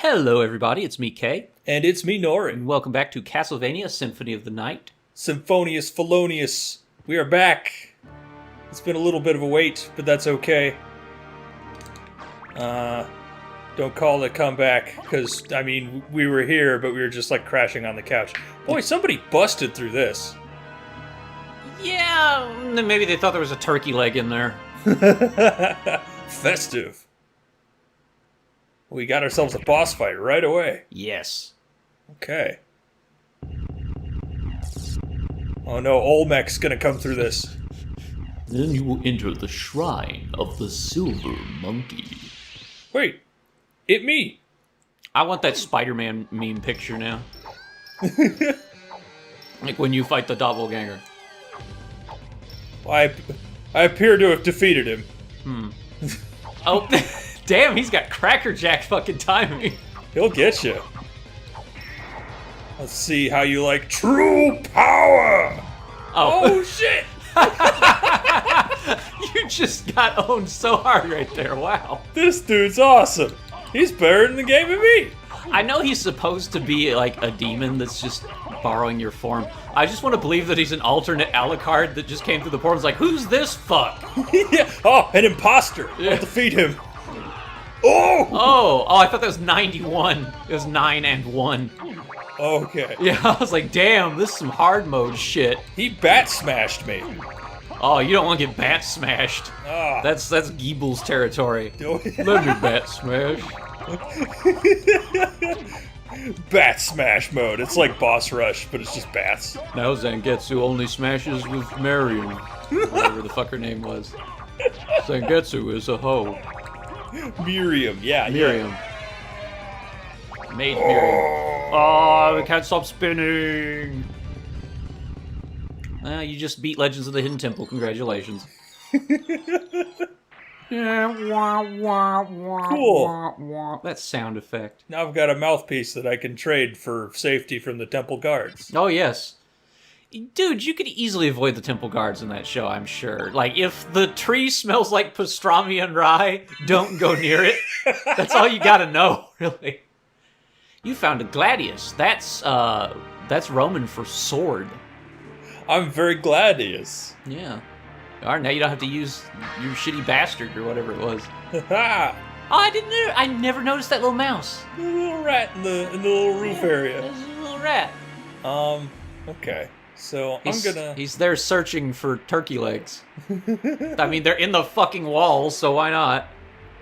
Hello, everybody. It's me, Chay. And it's me, Nori. And welcome back to Castlevania, Symphony of the Night. Symphonious Felonious. We are back. It's been a little bit of a wait, but that's okay. Don't call it a comeback, because, I mean, we were here, but we were just, like, crashing on the couch. Boy, somebody busted through this. Yeah, maybe they thought there was a turkey leg in there. Festive. We got ourselves a boss fight right away. Yes. Okay. Oh no, Olmec's gonna come through this. Then you will enter the shrine of the Silver Monkey. Wait, it me. I want that Spider-Man meme picture now. Like when you fight the doppelganger. I appear to have defeated him. Oh, damn, he's got crackerjack fucking timing. He'll get you. Let's see how you like true power. Oh shit! You just got owned so hard right there, wow. This dude's awesome. He's better in the game than me. I know he's supposed to be like a demon that's just borrowing your form. I just want to believe that he's an alternate Alucard that just came through the portal and was like, who's this fuck? Yeah. Oh, an imposter. Yeah. I'll defeat him. Oh! Oh, I thought that was 91. It was 9 and 1. Okay. Yeah, I was like, damn, this is some hard mode shit. He bat smashed me. Oh, you don't want to get bat smashed. Ah. That's Geeble's territory. Oh, yeah. Let me bat smash. Bat smash mode. It's like boss rush, but it's just bats. Now Zangetsu only smashes with Marion. Whatever the fuck her name was. Zangetsu is a hoe. Miriam, yeah. Miriam. Mage Miriam. Oh, I can't stop spinning. You just beat Legends of the Hidden Temple. Congratulations. Cool. That sound effect. Now I've got a mouthpiece that I can trade for safety from the temple guards. Oh, yes. Dude, you could easily avoid the temple guards in that show, I'm sure. Like, if the tree smells like pastrami and rye, don't go near it. That's all you gotta know, really. You found a gladius. That's Roman for sword. I'm very gladius. Yeah. Alright, now you don't have to use your shitty bastard or whatever it was. Ha! Oh, I never noticed that little mouse. A little rat in the little roof area. There's a little rat. Okay. So He's there searching for turkey legs. I mean, they're in the fucking wall, so why not?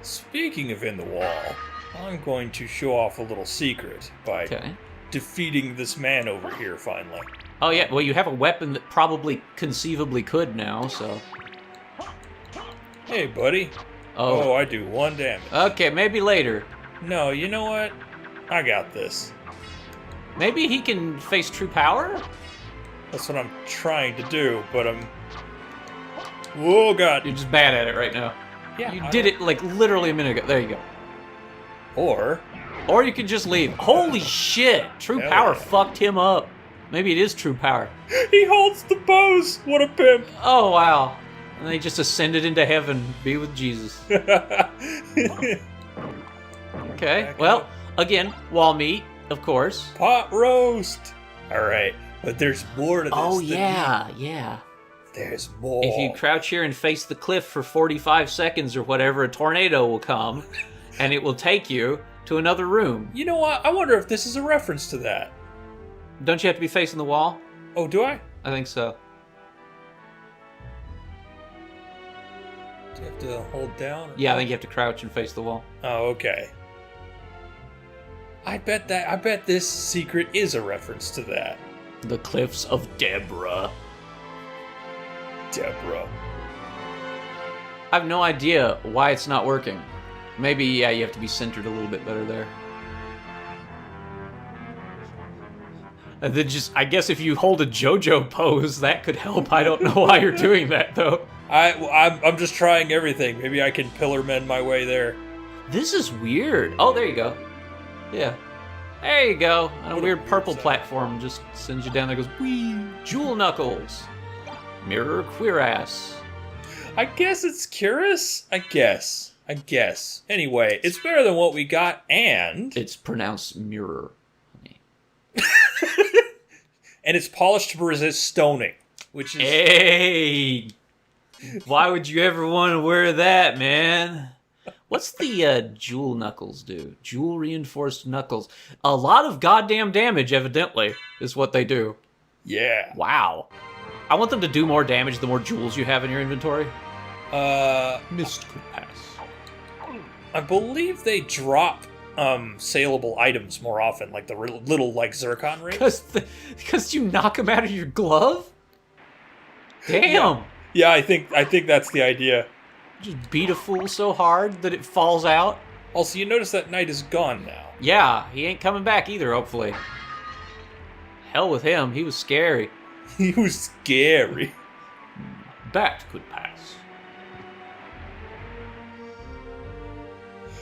Speaking of in the wall, I'm going to show off a little secret by defeating this man over here finally. Oh yeah, well you have a weapon that probably conceivably could now, so... Hey, buddy. Oh, I do 1 damage. Okay, maybe later. No, you know what? I got this. Maybe he can face true power? That's what I'm trying to do, but I'm... Oh, God. You're just bad at it right now. Yeah, You did it, like, literally a minute ago. There you go. Or you could just leave. Holy shit! True Hell power yeah. fucked him up. Maybe it is true power. he holds the bows! What a pimp! Oh, wow. And they just ascended into heaven, be with Jesus. Okay, well, again, wall meat, of course. Pot roast! Alright, but there's more to this. Oh, than yeah, meat. yeah. There's more. If you crouch here and face the cliff for 45 seconds or whatever, a tornado will come, and it will take you to another room. You know what? I wonder if this is a reference to that. Don't you have to be facing the wall? Oh, do I? I think so. Do you have to hold down? Or Yeah, I think you have to crouch and face the wall. Oh, okay. I bet this secret is a reference to that. The Cliffs of Deborah. Deborah. I have no idea why it's not working. Maybe, yeah, you have to be centered a little bit better there. And then I guess if you hold a JoJo pose, that could help. I don't know why you're doing that, though. I'm just trying everything. Maybe I can pillar mend my way there. This is weird. Oh, there you go. Yeah. There you go. On a weird purple platform just sends you down there. Goes, wee, Jewel Knuckles. Mirror Cuirass. I guess it's Curious? I guess. I guess. Anyway, it's better than what we got, and... It's pronounced mirror. And it's polished to resist stoning, which is... Hey! Why would you ever want to wear that, man? What's the jewel knuckles do? Jewel reinforced knuckles. A lot of goddamn damage, evidently, is what they do. Yeah. Wow. I want them to do more damage the more jewels you have in your inventory. Mist could pass. I believe they drop saleable items more often, like the little like zircon rings. Because you knock them out of your glove? Damn. Yeah, I think that's the idea. Just beat a fool so hard that it falls out. Also, you notice that knight is gone now. Yeah, he ain't coming back either, hopefully. Hell with him, he was scary. He was scary. Bat could pass.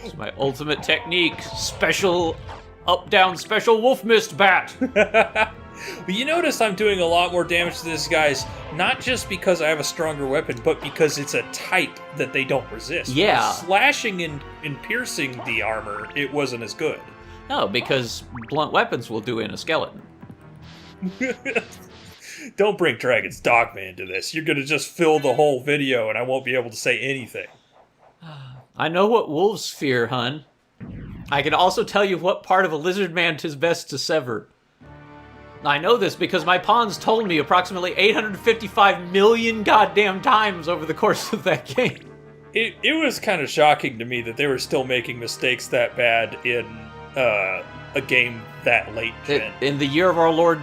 It's my ultimate technique. Special up-down special wolf mist bat. But you notice I'm doing a lot more damage to this guy's, not just because I have a stronger weapon, but because it's a type that they don't resist. Yeah. Slashing and piercing the armor, it wasn't as good. No, because blunt weapons will do in a skeleton. Don't bring Dragon's Dogma into this. You're gonna just fill the whole video and I won't be able to say anything. I know what wolves fear, hun. I can also tell you what part of a lizard man 'tis best to sever. I know this because my pawns told me approximately 855 million goddamn times over the course of that game. It was kind of shocking to me that they were still making mistakes that bad in a game that late gen. In the year of our Lord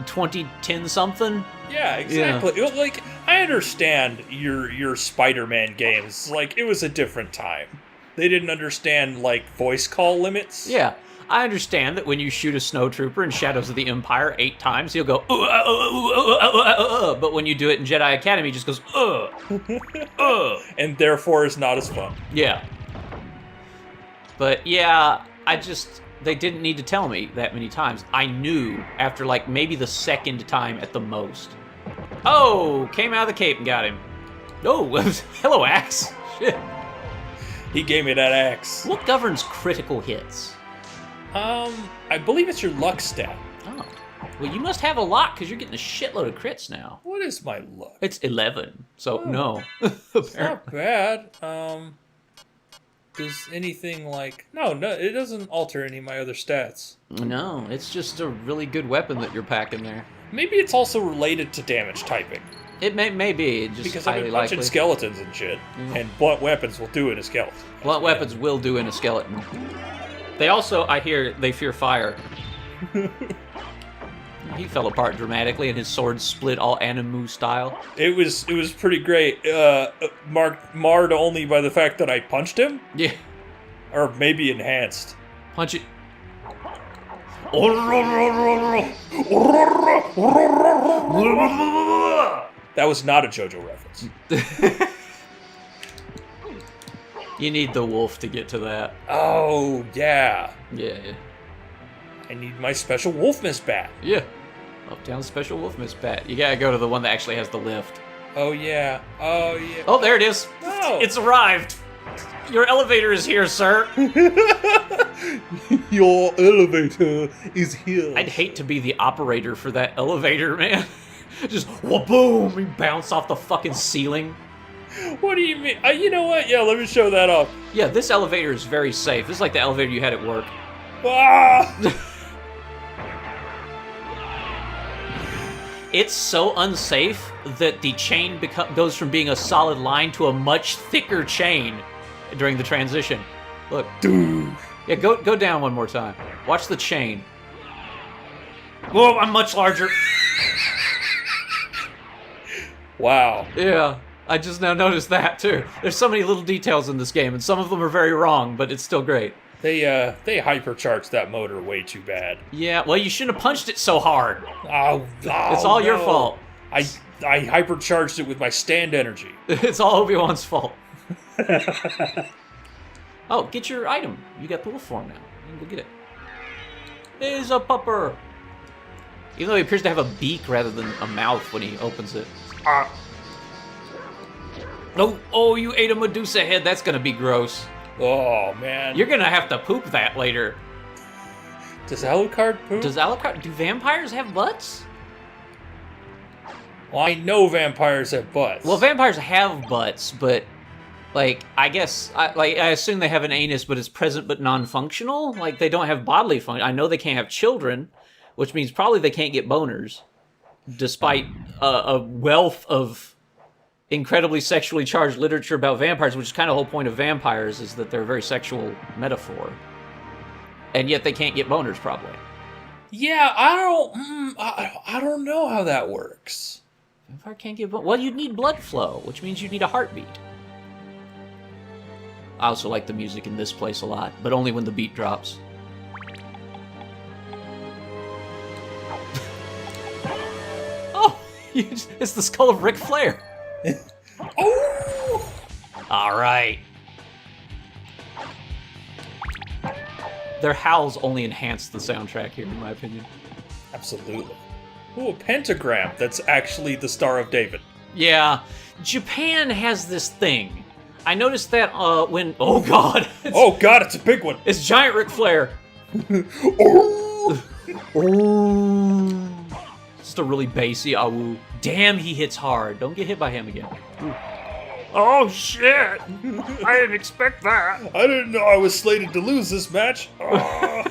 2010 something? Yeah, exactly. Yeah. Like, I understand your Spider-Man games. Like, it was a different time. They didn't understand, like, voice call limits. Yeah. I understand that when you shoot a snowtrooper in Shadows of the Empire 8 times, he'll go, but when you do it in Jedi Academy, he just goes, and therefore is not as fun. Yeah. But yeah, they didn't need to tell me that many times. I knew after like maybe the second time at the most. Oh, came out of the cape and got him. Oh, hello, axe. Shit. He gave me that axe. What governs critical hits? I believe it's your luck stat. Oh. Well, you must have a lot because you're getting a shitload of crits now. What is my luck? It's 11, so no. It's not bad. Does anything like... No, it doesn't alter any of my other stats. No, it's just a really good weapon that you're packing there. Maybe it's also related to damage typing. It may be, just because highly I've been punching likely. skeletons and shit, and blunt weapons will do in a skeleton. Blunt weapons will do in a skeleton. They also, I hear, they fear fire. He fell apart dramatically, and his sword split all Animu style. It was pretty great. Marred only by the fact that I punched him. Yeah. Or maybe enhanced. Punch it. That was not a JoJo reference. You need the wolf to get to that. Oh, yeah. Yeah. I need my special wolf mist bat. Yeah. Up, down, special wolf mist bat. You gotta go to the one that actually has the lift. Oh, yeah. Oh, yeah. Oh, there it is. Oh. It's arrived. Your elevator is here, sir. Your elevator is here. I'd hate to be the operator for that elevator, man. Just, wha-boom, we bounce off the fucking ceiling. What do you mean? You know what? Yeah, let me show that off. Yeah, this elevator is very safe. This is like the elevator you had at work. Ah! It's so unsafe that the chain goes from being a solid line to a much thicker chain during the transition. Look. Dude. Yeah, go down one more time. Watch the chain. Whoa, I'm much larger. Wow. Yeah, I just now noticed that too. There's so many little details in this game, and some of them are very wrong, but it's still great. They hypercharged that motor way too bad. Yeah, well, you shouldn't have punched it so hard. Oh, It's all your fault. I hypercharged it with my stand energy. It's all Obi-Wan's fault. Oh, get your item. You got the wolf form now. You can go get it. There's a pupper. Even though he appears to have a beak rather than a mouth when he opens it. Oh, you ate a Medusa head. That's gonna be gross. Oh, man. You're gonna have to poop that later. Does Alucard poop? Do vampires have butts? Well, I know vampires have butts. Well, vampires have butts, but like I guess I assume they have an anus, but it's present but non-functional. Like they don't have bodily function. I know they can't have children, which means probably they can't get boners, despite a wealth of incredibly sexually charged literature about vampires, which is kind of the whole point of vampires, is that they're a very sexual metaphor. And yet they can't get boners, probably. Yeah, I don't know how that works. Vampire can't get boners. Well, you'd need blood flow, which means you'd need a heartbeat. I also like the music in this place a lot, but only when the beat drops. Oh, it's the skull of Ric Flair. Oh! All right. Their howls only enhance the soundtrack here, in my opinion. Absolutely. Ooh, a pentagram that's actually the Star of David. Yeah, Japan has this thing. I noticed that when... Oh, God. Oh, God, it's a big one. It's giant Ric Flair. Oh! Just a really bassy awoo. Damn, he hits hard. Don't get hit by him again. Ooh. Oh, shit. I didn't expect that. I didn't know I was slated to lose this match. Oh.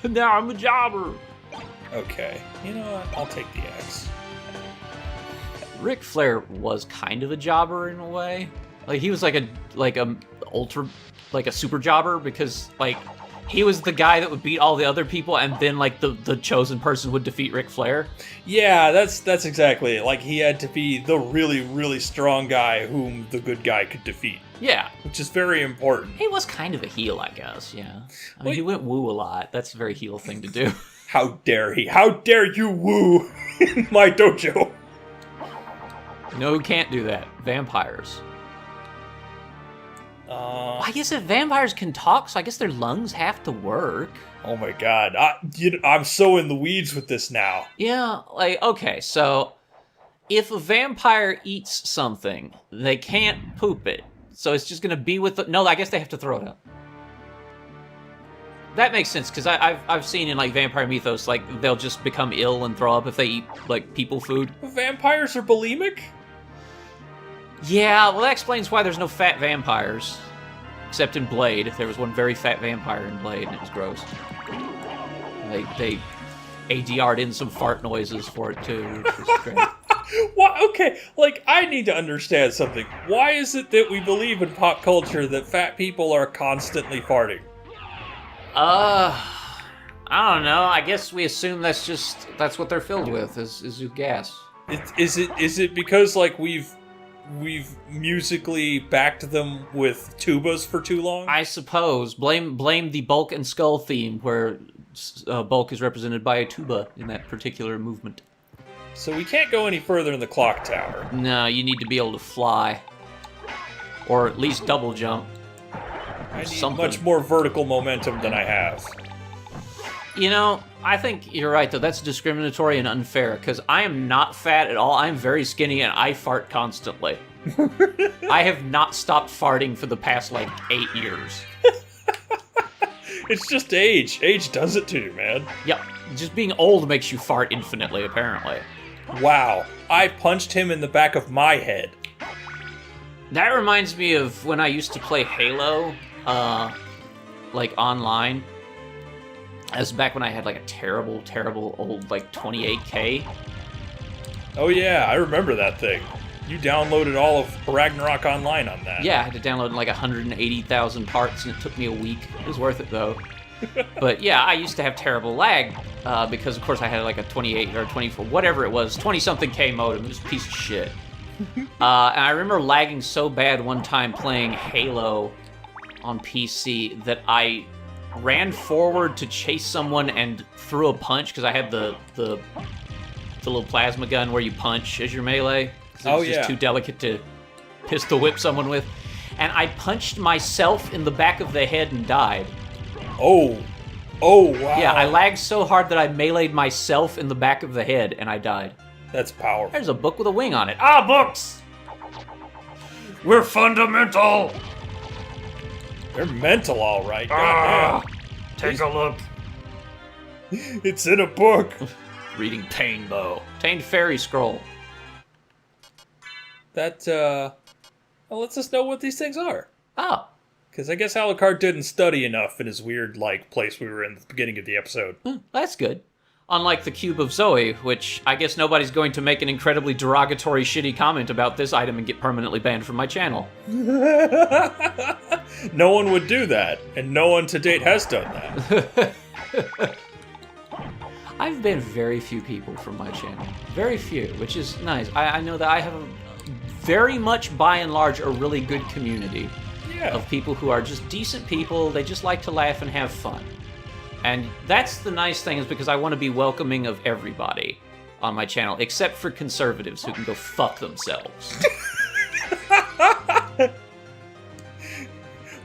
Now I'm a jobber. Okay, you know what? I'll take the axe. Ric Flair was kind of a jobber in a way. Like he was like a super jobber because like he was the guy that would beat all the other people and then like the chosen person would defeat Ric Flair. Yeah, that's exactly it. Like he had to be the really, really strong guy whom the good guy could defeat. Yeah. Which is very important. He was kind of a heel, I guess, yeah. I mean, he went woo a lot. That's a very heel thing to do. How dare he? How dare you woo in my dojo? You know who can't do that? Vampires. I guess if vampires can talk, so I guess their lungs have to work. Oh my god. I'm so in the weeds with this now. Yeah, like, okay, so if a vampire eats something, they can't poop it. So it's just gonna be with the... No, I guess they have to throw it up. That makes sense, because I've seen in, like, vampire mythos, like, they'll just become ill and throw up if they eat, like, people food. Vampires are bulimic? Yeah, well, that explains why there's no fat vampires. Except in Blade. There was one very fat vampire in Blade, and it was gross. They ADR'd in some fart noises for it, too, which was great. What? Okay, like, I need to understand something. Why is it that we believe in pop culture that fat people are constantly farting? I don't know. I guess we assume that's what they're filled with, is gas. Is it because, like, we've musically backed them with tubas for too long? I suppose. Blame the Bulk and Skull theme, where Bulk is represented by a tuba in that particular movement. So we can't go any further in the clock tower. No, you need to be able to fly. Or at least double jump. I need something. Much more vertical momentum than I have. You know, I think you're right, though. That's discriminatory and unfair, because I am not fat at all. I'm very skinny, and I fart constantly. I have not stopped farting for the past, 8 years. It's just age. Age does it to you, man. Yep. Just being old makes you fart infinitely, apparently. Wow. I punched him in the back of my head. That reminds me of when I used to play Halo, online. That's back when I had, a terrible, terrible old, 28K. Oh yeah, I remember that thing. You downloaded all of Ragnarok Online on that. Yeah, I had to download 180,000 parts, and it took me a week. It was worth it, though. But yeah, I used to have terrible lag, because of course I had a 28 or 24, whatever it was, 20-something K modem. It was a piece of shit. And I remember lagging so bad one time playing Halo on PC that I ran forward to chase someone and threw a punch, because I had the little plasma gun where you punch as your melee. It was just too delicate to pistol whip someone with. And I punched myself in the back of the head and died. Oh, wow. Yeah, I lagged so hard that I meleeed myself in the back of the head, and I died. That's powerful. There's a book with a wing on it. Ah, books! We're fundamental! They're mental, all right. Take a look. It's in a book. Reading Painbow. Tained Fairy Scroll. That, lets us know what these things are. Oh. Because I guess Alucard didn't study enough in his weird, place we were in the beginning of the episode. That's good. Unlike the Cube of Zoe, which I guess nobody's going to make an incredibly derogatory, shitty comment about this item and get permanently banned from my channel. No one would do that, and no one to date has done that. I've banned very few people from my channel. Very few, which is nice. I know that I have very much, by and large, a really good community of people who are just decent people. They just like to laugh and have fun. And that's the nice thing, is because I want to be welcoming of everybody on my channel, except for conservatives who can go fuck themselves.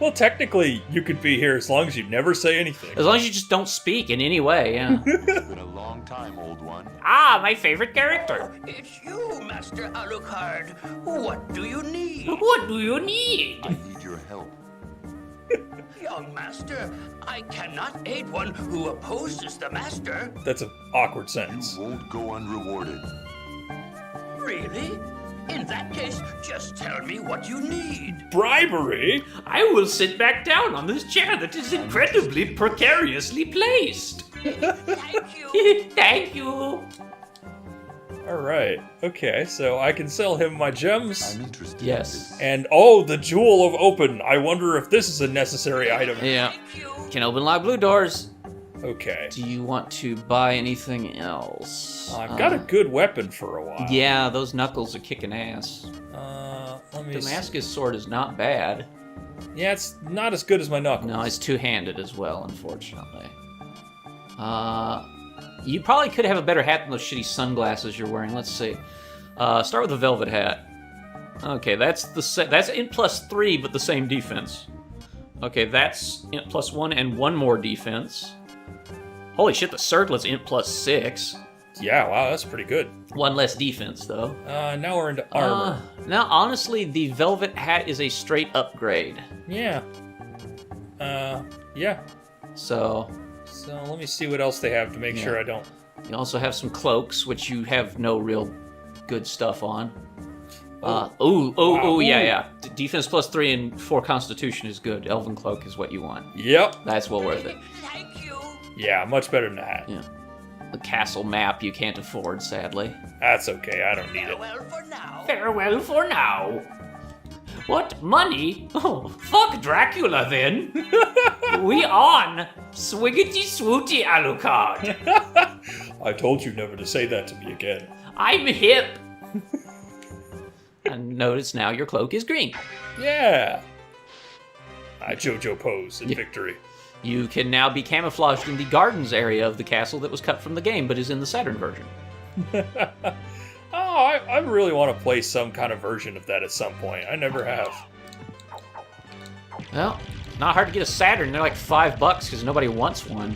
Well, technically, you could be here as long as you never say anything. As long as you just don't speak in any way, yeah. It's been a long time, old one. Ah, my favorite character. It's you, Master Alucard. What do you need? What do you need? I need your help. Young Master, I cannot aid one who opposes the Master. That's an awkward sentence. You won't go unrewarded. Really? In that case, just tell me what you need. Bribery? I will sit back down on this chair that is incredibly precariously placed. Thank you. Thank you. Alright, okay, so I can sell him my gems. I'm interested. Yes. And, the Jewel of Open. I wonder if this is a necessary item. Yeah. Thank you. Can open lock blue doors. Okay. Do you want to buy anything else? I've got a good weapon for a while. Yeah, those knuckles are kicking ass. Let me see. Damascus sword is not bad. Yeah, it's not as good as my knuckles. No, it's two-handed as well, unfortunately. You probably could have a better hat than those shitty sunglasses you're wearing. Let's see. Start with the velvet hat. Okay, that's int +3, but the same defense. Okay, that's int +1 and one more defense. Holy shit, the circlet's int +6. Yeah, wow, that's pretty good. One less defense, though. Now we're into armor. Now, honestly, the velvet hat is a straight upgrade. Yeah. Yeah. So let me see what else they have to make sure I don't... you also have some cloaks, which you have no real good stuff on. Yeah. Defense +3 and 4 Constitution is good. Elven Cloak is what you want. Yep. That's well worth it. Thank you. Yeah, much better than that. Yeah. The castle map you can't afford, sadly. That's okay, I don't need it. Farewell for now. Farewell for now. What? Money? Oh, fuck Dracula then. We on. Swiggity swooty, Alucard. I told you never to say that to me again. I'm hip. And notice now your cloak is green. Yeah. I JoJo pose in victory. You can now be camouflaged in the gardens area of the castle that was cut from the game, but is in the Saturn version. I really want to play some kind of version of that at some point. I never have. Well, not hard to get a Saturn. They're like $5 because nobody wants one.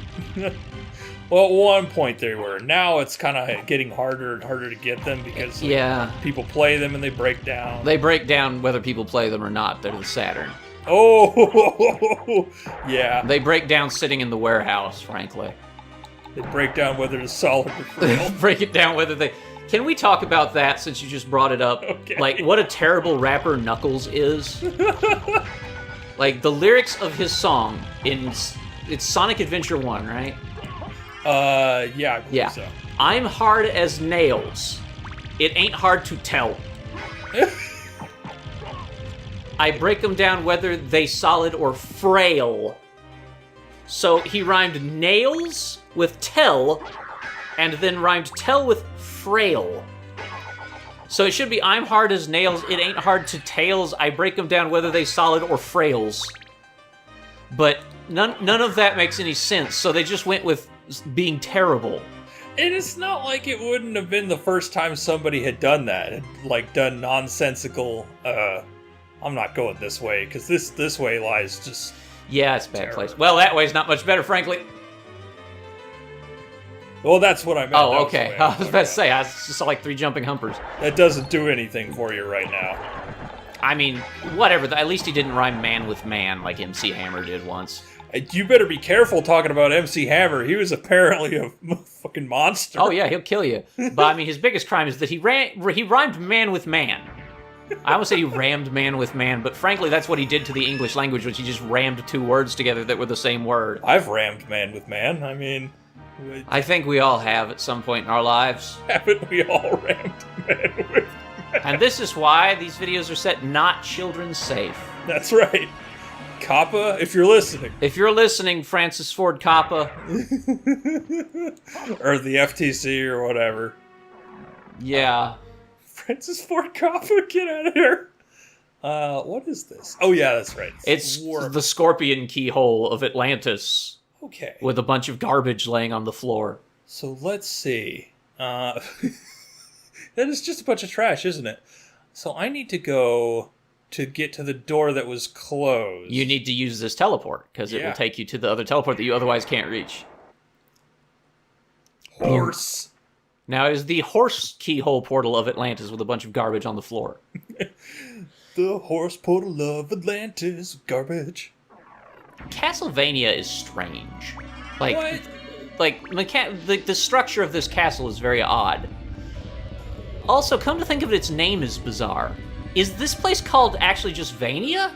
Well, at one point they were. Now it's kind of getting harder and harder to get them because people play them and they break down. They break down whether people play them or not. They're the Saturn. Oh, yeah. They break down sitting in the warehouse, frankly. They break down whether it's solid or frail. Break it down whether they... Can we talk about that since you just brought it up? Okay. Like, what a terrible rapper Knuckles is. Like, the lyrics of his song it's Sonic Adventure 1, right? Yeah, I believe so. I'm hard as nails. It ain't hard to tell. I break them down whether they solid or frail. So he rhymed nails with tell, and then rhymed tell with frail. So it should be I'm hard as nails, it ain't hard to tails, I break them down whether they solid or frails. But none of that makes any sense, so they just went with being terrible. And it's not like it wouldn't have been the first time somebody had done that. Like, done nonsensical, I'm not going this way, because this way lies just... Yeah, it's a bad terrible. place. Well, that way's not much better, frankly. Well, that's what I meant. Oh, That okay. the way I was about to say, I just saw like 3 jumping humpers. That doesn't do anything for you right now. I mean, whatever. At least he didn't rhyme man with man like MC Hammer did once. You better be careful talking about MC Hammer. He was apparently a fucking monster. Oh yeah, he'll kill you. But I mean, his biggest crime is that he rhymed man with man. I almost said he rammed man with man, but frankly, that's what he did to the English language, which he just rammed two words together that were the same word. I've rammed man with man. I mean... I think we all have at some point in our lives. Haven't we all rammed man with man? And this is why these videos are set not children safe. That's right. Kappa, if you're listening. If you're listening, Francis Ford Coppa. Or the FTC or whatever. Yeah. Francis Ford Coppa, get out of here. What is this? Oh yeah, that's right. It's the scorpion keyhole of Atlantis. Okay. With a bunch of garbage laying on the floor. So let's see. That is just a bunch of trash, isn't it? So I need to go to get to the door that was closed. You need to use this teleport, because it will take you to the other teleport that you otherwise can't reach. Horse. Now, it is the horse keyhole portal of Atlantis with a bunch of garbage on the floor. The horse portal of Atlantis. Garbage. Castlevania is strange. Like, what? Like, the structure of this castle is very odd. Also, come to think of it, its name is bizarre. Is this place called actually just Vania?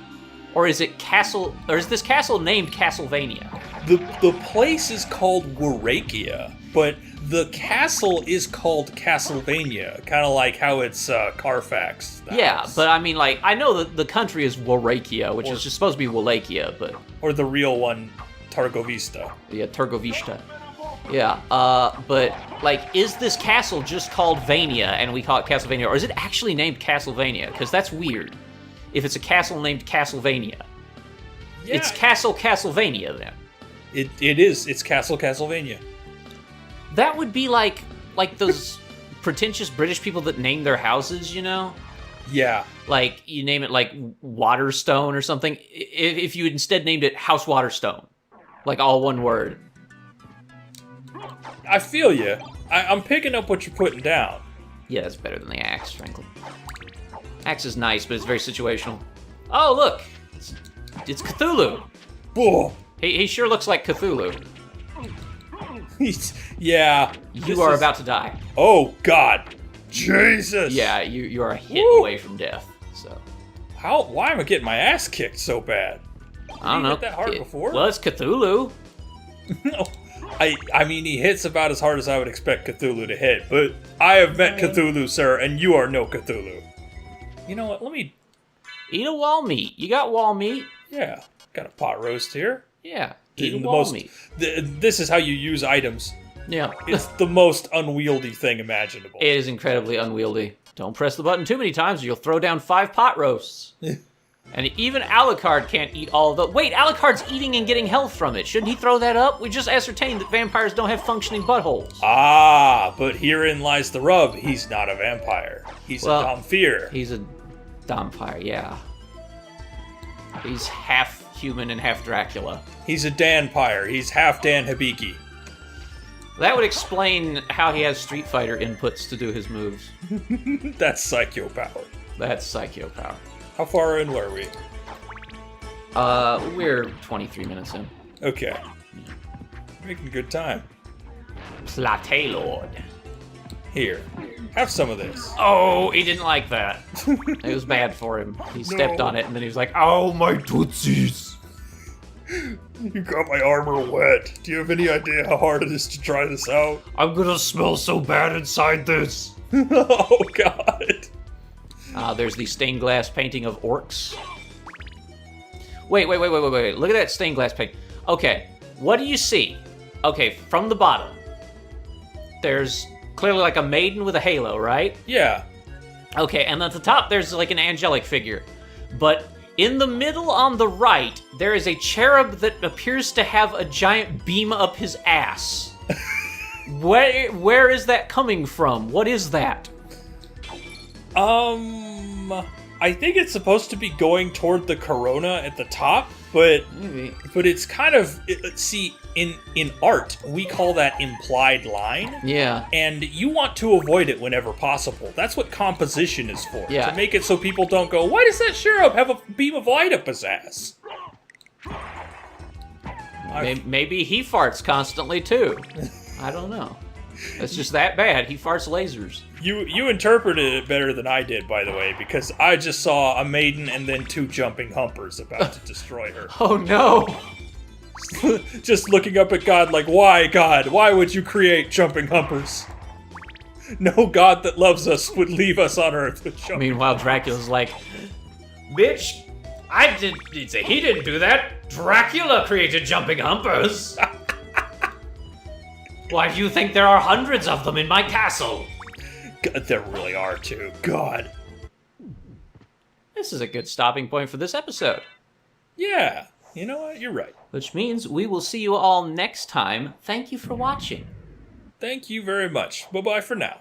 Or is it Castle... Or is this castle named Castlevania? The place is called Warakia, but the castle is called Castlevania. Kind of like how it's Carfax. Yeah, but I mean, like, I know that the country is Warakia, which is just supposed to be Wallachia, but... Or the real one, Targovista. Yeah, Targovista. Yeah, but, like, is this castle just called Vania, and we call it Castlevania, or is it actually named Castlevania? Because that's weird, if it's a castle named Castlevania. Yeah. It's Castlevania, then. It is. It's Castlevania. That would be like those pretentious British people that name their houses, you know? Yeah. Like, you name it, like, Waterstone or something. If you instead named it House Waterstone. Like, all one word. I feel you. I'm picking up what you're putting down. Yeah, that's better than the axe, frankly. Axe is nice, but it's very situational. Oh, look! It's Cthulhu! Whoa. He sure looks like Cthulhu. Yeah. You are about to die. Oh, God. Jesus! Yeah, you are a hit away from death, so... Why am I getting my ass kicked so bad? I don't know. Hit that hard before? Well, it's Cthulhu. No. I mean, he hits about as hard as I would expect Cthulhu to hit, but I have met Cthulhu, sir, and you are no Cthulhu. You know what? Let me... Eat a wall meat. You got wall meat. Yeah. Got a pot roast here. Yeah. Eat a wall meat. This is how you use items. Yeah. It's the most unwieldy thing imaginable. It is incredibly unwieldy. Don't press the button too many times or you'll throw down 5 pot roasts. And even Alucard can't eat all of the... Wait, Alucard's eating and getting health from it. Shouldn't he throw that up? We just ascertained that vampires don't have functioning buttholes. Ah, but herein lies the rub. He's not a vampire. He's a Domfir. He's a Domfire, yeah. He's half human and half Dracula. He's a Danpire. He's half Dan Hibiki. That would explain how he has Street Fighter inputs to do his moves. That's Psycho Power. That's Psycho Power. How far in were we? We're 23 minutes in. Okay. Making good time. Plate Lord. Here. Have some of this. Oh, he didn't like that. It was bad for him. He stepped on it and then he was like, "Oh, my tootsies." You got my armor wet. Do you have any idea how hard it is to try this out? I'm gonna smell so bad inside this. Oh, God. There's the stained glass painting of orcs. Wait. Look at that stained glass painting. Okay, what do you see? Okay, from the bottom. There's clearly like a maiden with a halo, right? Yeah. Okay, and at the top there's like an angelic figure. But in the middle on the right, there is a cherub that appears to have a giant beam up his ass. Where is that coming from? What is that? I think it's supposed to be going toward the corona at the top. Maybe. But it's kind of see in art we call that implied line. Yeah. And you want to avoid it whenever possible. That's what composition is for. Yeah. To make it so people don't go, why does that sheriff have a beam of light up his ass? Maybe he farts constantly too. I don't know. It's just that bad. He farts lasers. You interpreted it better than I did, by the way, because I just saw a maiden and then 2 jumping humpers about to destroy her. Oh no! Just looking up at God like, why, God? Why would you create jumping humpers? No God that loves us would leave us on Earth with jumping. Meanwhile, Dracula's like, bitch, he didn't do that. Dracula created jumping humpers. Why do you think there are hundreds of them in my castle? God, there really are too. God. This is a good stopping point for this episode. Yeah, you know what? You're right. Which means we will see you all next time. Thank you for watching. Thank you very much. Bye-bye for now.